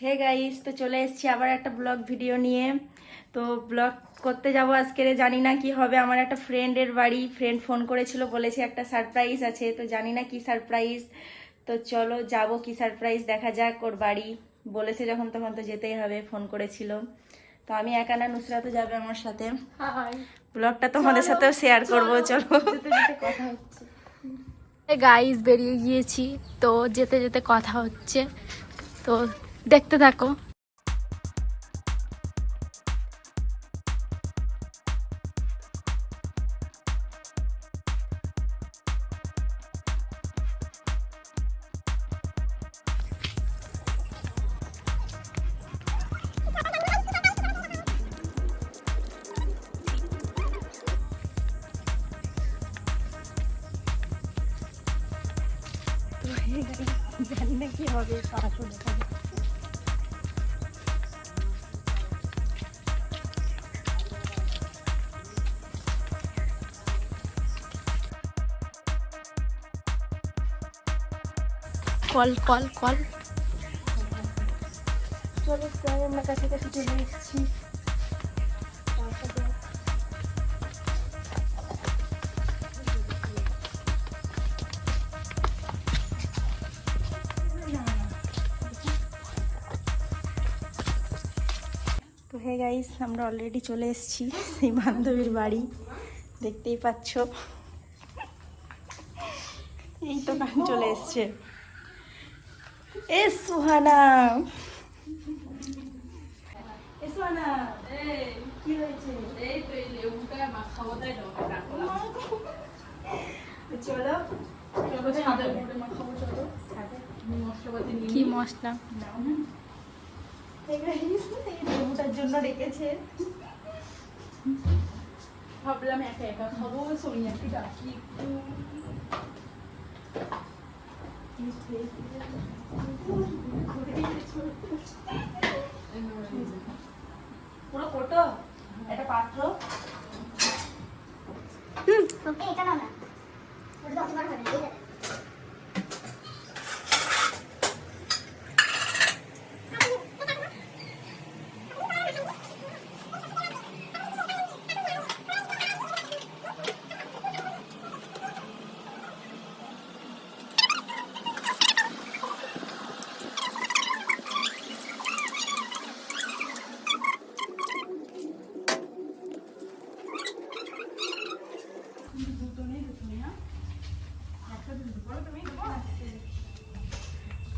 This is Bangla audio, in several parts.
হে গাইস, তো চলে এসেছি আবার একটা ব্লগ ভিডিও নিয়ে। তো ব্লগ করতে যাব আজকে, জানি না কি হবে। আমার একটা ফ্রেন্ডের বাড়ি, ফ্রেন্ড ফোন করেছিল, বলেছে একটা সারপ্রাইজ আছে, তো জানি না কি সারপ্রাইজ। তো চলো যাব, কি সারপ্রাইজ দেখা যাক। ওর বাড়ি বলেছে যখন তখন তো যেতেই হবে, ফোন করেছিল। তো আমি একা না, নুসরাতও যাবে আমার সাথে। ব্লগটা তোমাদের সাথেও শেয়ার করবো, চলো। কথা হচ্ছে গাইস, বেরিয়ে গিয়েছি, তো যেতে যেতে কথা হচ্ছে, তো দেখতে থাকো। জানি না কি হবে, আসো দেখা যাক। Call call call. চলো প্রায় আমরা কাছাকাছি চলে এসেছি। তো হে গাইস, আমরা অলরেডি চলে এসেছি সেই বান্ধবীর বাড়ি, দেখতেই পাচ্ছ। এই তো গান চলে এসছে। এ সুহানা, এ সুহানা, কি হয়েছে? চলো কি মশলা? লেবুটার জন্য রেখেছে। ভাবলাম একা একা খাবো, সোনিয়াকে ডাকি একটু। পুরো কোটো একটা পাত্র। এটা না না ওটা তো অতবার হবে না।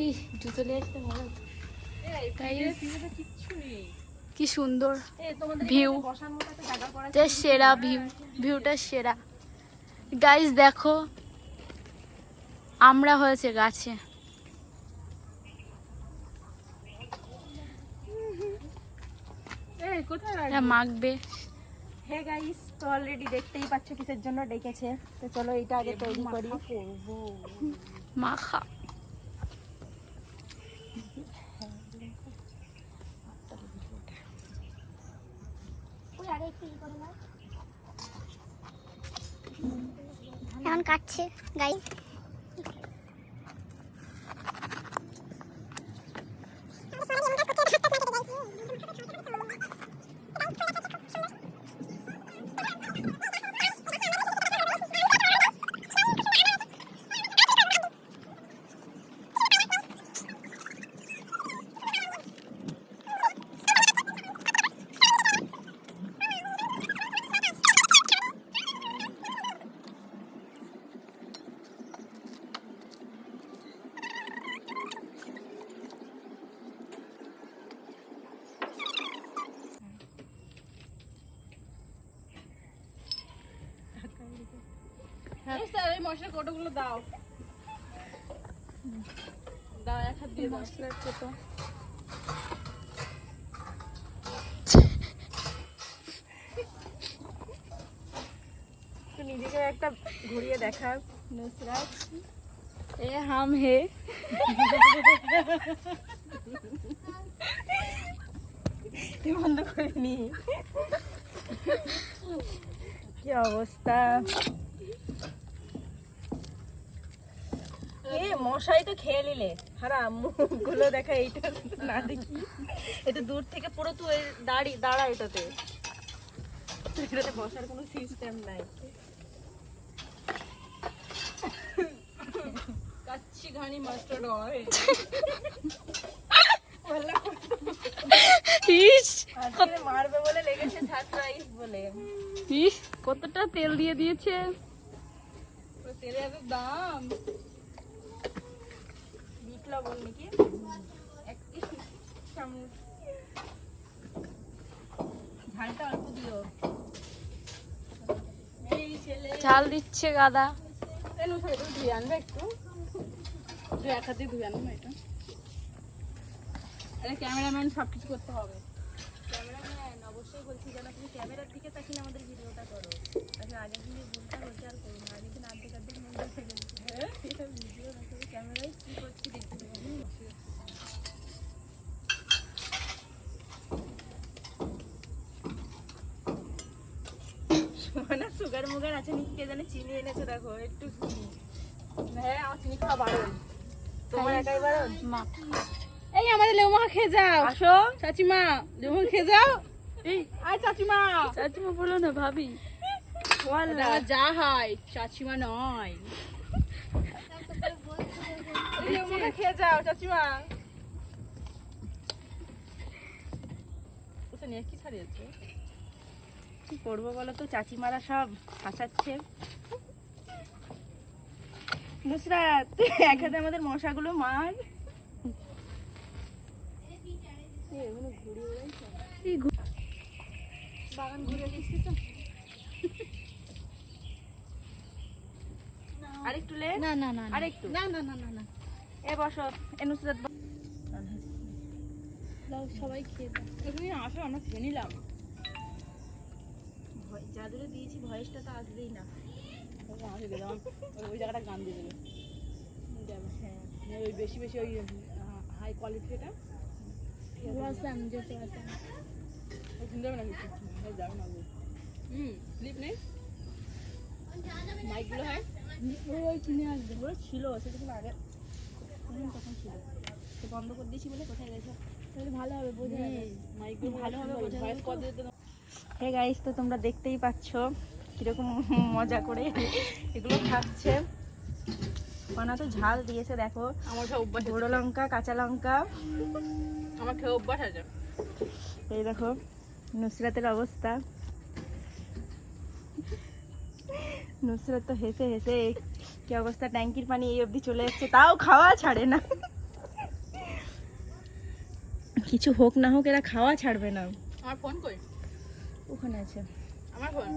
এই জুতো নিয়ে আসতে ভালো হতো। কি সুন্দর ভিউ, সেরা ভিউ, ভিউটা সেরা। গাইস দেখো, আমরা হয়েছে গাছে। এটা মাখবে। হে গাইস, তো অলরেডি দেখতেই পাচ্ছ কিসের জন্য ডেকেছে। তো চলো এটা আগে তৈরি করি। মাখা ওই আগে একটু ই করে নাও। এখন কাটছে গাইস। এই মশলার কৌটোগুলো দাও, দাও এক হাত দিয়ে মশলার কৌটো। তো নিজেকে একটা ঘুরিয়ে দেখা নুসরাত। এ হাম হে। বন্ধ করে নি, কি অবস্থা। এ মশাই তো খেয়ে নিলে, খারাপ মুখগুলো দেখা, এইটা না দেখি, এটা দূর থেকে পুরো তুই দাঁড়া এটাতে বসার কোনো সিস্টেম নাই। কাচ্চি ঘানি মাস্টার্ড অয়েল ইস আজকে মারবে বলে লেগেছে সারপ্রাইজ বলে। ইস কতটা তেল দিয়ে দিয়েছে। তেলে এত দাম। বিট লবণ নাকি এক চামচ, ঝালটা অল্প দিও। এই ছেলে ঝাল দিচ্ছে গাদা। এনো সেটা ধুয়ে আনবে একটু, তুই এক হাতে ধুয়ে আনবে এটা। আরে ক্যামেরাম্যান সব কিছু করতে হবে। ক্যামেরাম্যান অবশ্যই বলছি যেন তুমি ক্যামেরার দিকে তাকিয়ে আমাদের ভিডিওটা করো। আচ্ছা আগের দিনে ভুলটা হচ্ছে আর করো না, আগের দিন আর্ধেক মধ্যে থেকে এটা ভিডিও দেখো ক্যামেরায় কি করছি দেখতে পাবো। মানে সুগার মুগার আছে নাকি কে জানে, চিনি এনেছে দেখো একটু চিনি। হ্যাঁ আমার চিনি খাওয়া বারণ। তোমার একাই বারণ। মা এই আমাদের লেবু মাখা খেয়ে যাও। আসো চাচিমা লেবু মাখা খেয়ে যাও। এই আয় চাচিমা। চাচিমা বলো না ভাবি। এটা আমার যা হয় চাচিমা নয়। এই লেবু মাখা খেয়ে যাও চাচিমা। ওটা নিয়ে কি ছাড়িয়েছে? কি করবো বলো তো, চাচিমারা সব হাসাচ্ছে। নুসরাত এক হাতে আমাদের মশাগুলো মার। বাগান ঘুরে দিচ্ছি তো। আরেকটু লে, না না না আরেকটু না না না না না এ বসো। এ নুসরাত দাও সবাই খেয়ে দাও। তুমি আসো আমরা খেয়ে নিলাম। যাদের দিয়েছি ভয়েসটা তো আসবেই না। আমাকে দিয়ে দাও, ওই জায়গাটা গান দিয়ে দেবে। হ্যাঁ ওই বেশি বেশি ওই হাই কোয়ালিটিটা ওয়াসাম যেটা ওয়াসাম। শুনতে হবে না কিছু, যাবে না। ক্লিপ নেই, মাইকগুলো হয় ওই কিনে আসবে, ওরা ছিল সেটা খুব আগে তখন ছিল, তো বন্ধ করে দিয়েছি বলে কোথায় গেছে। তাহলে ভালো হবে বোঝা যাবে। মাইকগুলো ভালোভাবে বোঝা ভয়েস যাবে কল তো। দিতে। হে গাইস, তো তোমরা দেখতেই পাচ্ছ কিরকম মজা করে এগুলো খাচ্ছে। বানা তো ঝাল দিয়েছে দেখো, আমার খেয়ে অভ্যাস বড় লঙ্কা, কাঁচা লঙ্কা। আমার খেয়ে অভ্যাস আছে। এই দেখো নুসরাতের অবস্থা। নুসরাত তো হেসে হেসে কি অবস্থা, ট্যাঙ্কির পানি এই অবধি চলে যাচ্ছে, তাও খাওয়া ছাড়ে না। কিছু হোক না হোক এরা খাওয়া ছাড়বে না। আমার ফোন কই? ওখানে আছে আমার ফোন।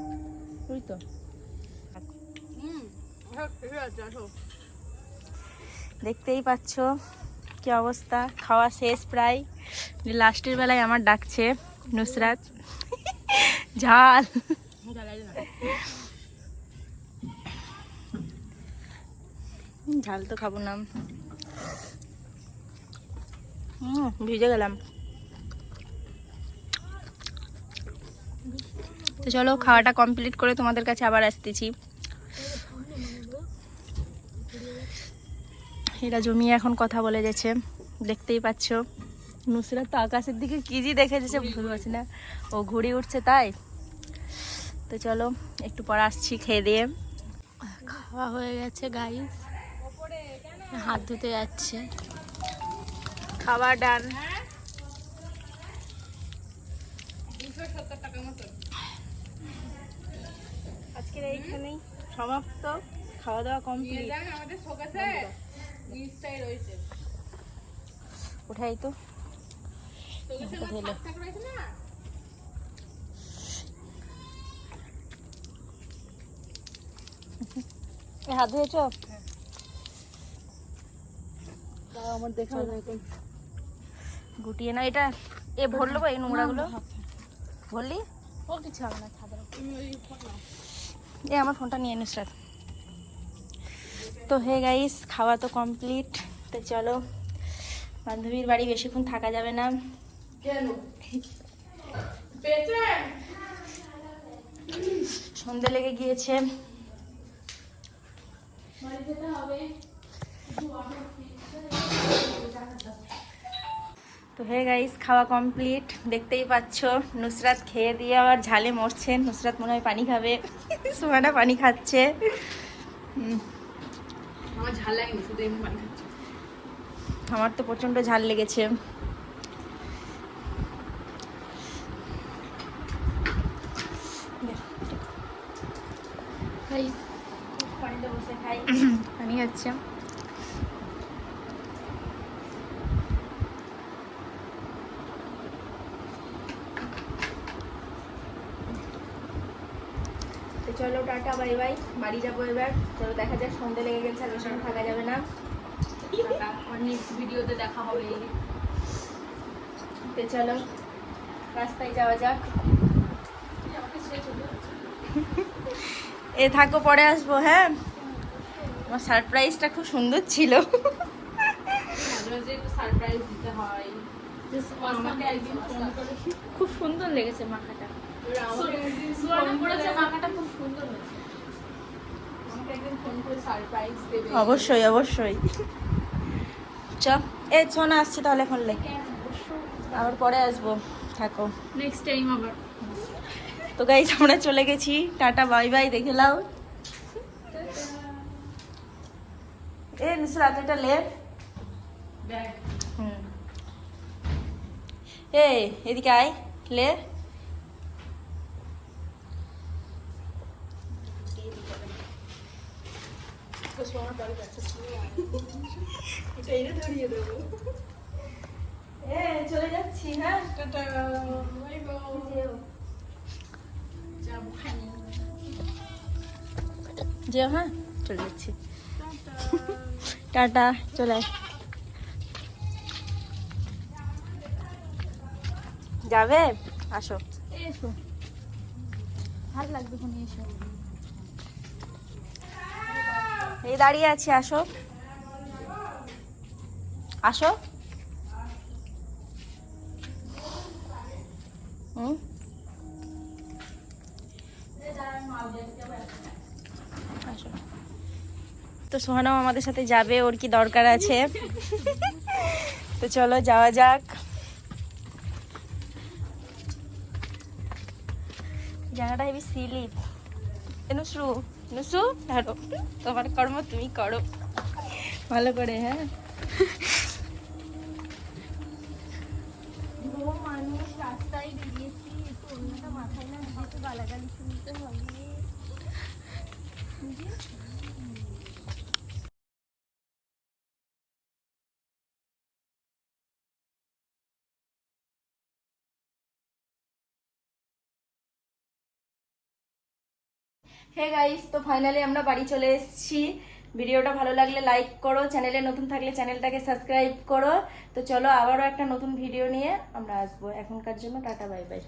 ওই তো। ঠিক আছে আসো। দেখতেই পাচ্ছ কি অবস্থা, খাওয়া শেষ প্রায়। লাস্টের বেলায় আমার ডাকছে নুসরাত ঝাল। ঝাল তো খাবো না, ভিজে গেলাম। তো চলো খাওয়াটা কমপ্লিট করে তোমাদের কাছে আবার আসতেছি। এরা জমিয়ে এখন কথা বলে যাচ্ছে, দেখতেই পাচ্ছ। নুসরাত তো আকাশের দিকে কি জি দেখে যাচ্ছে বুঝতে পারছি না, ও ঘুড়ি উঠছে তাই। তো চলো একটু পর আসছি খেয়ে দিয়ে। খাওয়া হয়ে গেছে গাইস, হাত ধুতে যাচ্ছে। খাবার ডান। আজকের এইখানেই সমাপ্ত, খাওয়া দাওয়া কমপ্লিট। আমাদের শোকেসে ইনস্টাই রয়েছে। ওঠাই তো শোকেসে ঢেলে থাক রয়েছে না। হাত ধুয়েছো? আমার দেখা যায় কোন গুটিয়ে না এটা, এ ভরলো এই নোংরাগুলো ভরলি। ও কিছু হবে না, খাবার। এ আমার ফোনটা নিয়ে নিস। তো হে গাইস, খাওয়া তো কমপ্লিট। তো চলো, বান্ধবীর বাড়ি বেশিক্ষণ থাকা যাবে না, সন্ধে লেগে গিয়েছে। তো হে গাইস, খাওয়া কমপ্লিট। দেখতেই পাচ্ছ নুসরাত খেয়ে দিয়ে আবার ঝালে মরছে। নুসরাত মনে হয় পানি খাবে, সুহানা পানি খাচ্ছে। আমার ঝাল লাগেনি, শুধু এমনি পানি খাচ্ছি। আমার তো প্রচন্ড ঝাল লেগেছে। খাই, পানিটা বসে খাই। পানি খাচ্ছে। তো চলো টাটা, বাই বাই। বাড়ি যাবো এবার। চলো দেখা যাক, সন্ধ্যে লেগে গেছে, আর বেশি থাকা যাবে না। নেক্সট ভিডিওতে দেখা হবে। তো চলো রাস্তায় যাওয়া যাক। এ থাকো, পরে আসবো। হ্যাঁ, আমার সারপ্রাইজটা খুব সুন্দর ছিল। মাঝে মাঝে একটু সারপ্রাইজ দিতে হয়। আমাকে একদিন ফোন করে, খুব সুন্দর লেগেছে মাখাটা। সুয়ানা বলেছে মাখাটা খুব সুন্দর হয়েছে। আমাকে একদিন ফোন করে সারপ্রাইজ দেবে। অবশ্যই অবশ্যই। চ, এ সোনা আসছি তাহলে, ফোন লে, আবার পরে আসবো। থাকো। নেক্সট টাইম আবার। তো গাইস, আমরা চলে গেছি। টাটা বাই বাই, দেখে লাও। এ নুসরাত, এটা লে। ব্যাগ হুম, এ এদিকে আয়, লে। এ চলে যাচ্ছি। হ্যাঁ, টাটা, বাই বাই। যাবো খানি। যে হ্যাঁ, চলে যাচ্ছি। টাটা, চলে আয়। যাবে? আসো। এসো, ভালো লাগবে ওখানে এসো। এই দাঁড়িয়ে আছি, আসো আসো। হুম, আসো। তো সোহানাও আমাদের সাথে যাবে, ওর কি দরকার আছে। তো চলো যাওয়া যাক। জায়গাটা হেবি সিলি। নুসরু, নুসু ধরো, তোমার কর্ম তুমি করো ভালো করে। হ্যাঁ, মানুষ রাস্তায় বেরিয়েছি, একটু অন্যটা মাথায় না দিয়ে একটু গালাগালি শুনতে হবে। হে গাইস, তো ফাইনালি আমরা বাড়ি চলে এসেছি। ভিডিওটা ভালো লাগলে লাইক করো, চ্যানেলে নতুন থাকলে চ্যানেলটাকে সাবস্ক্রাইব করো। তো চলো আবারও একটা নতুন ভিডিও নিয়ে আমরা আসবো। এখনকার জন্য টাটা বাই বাই।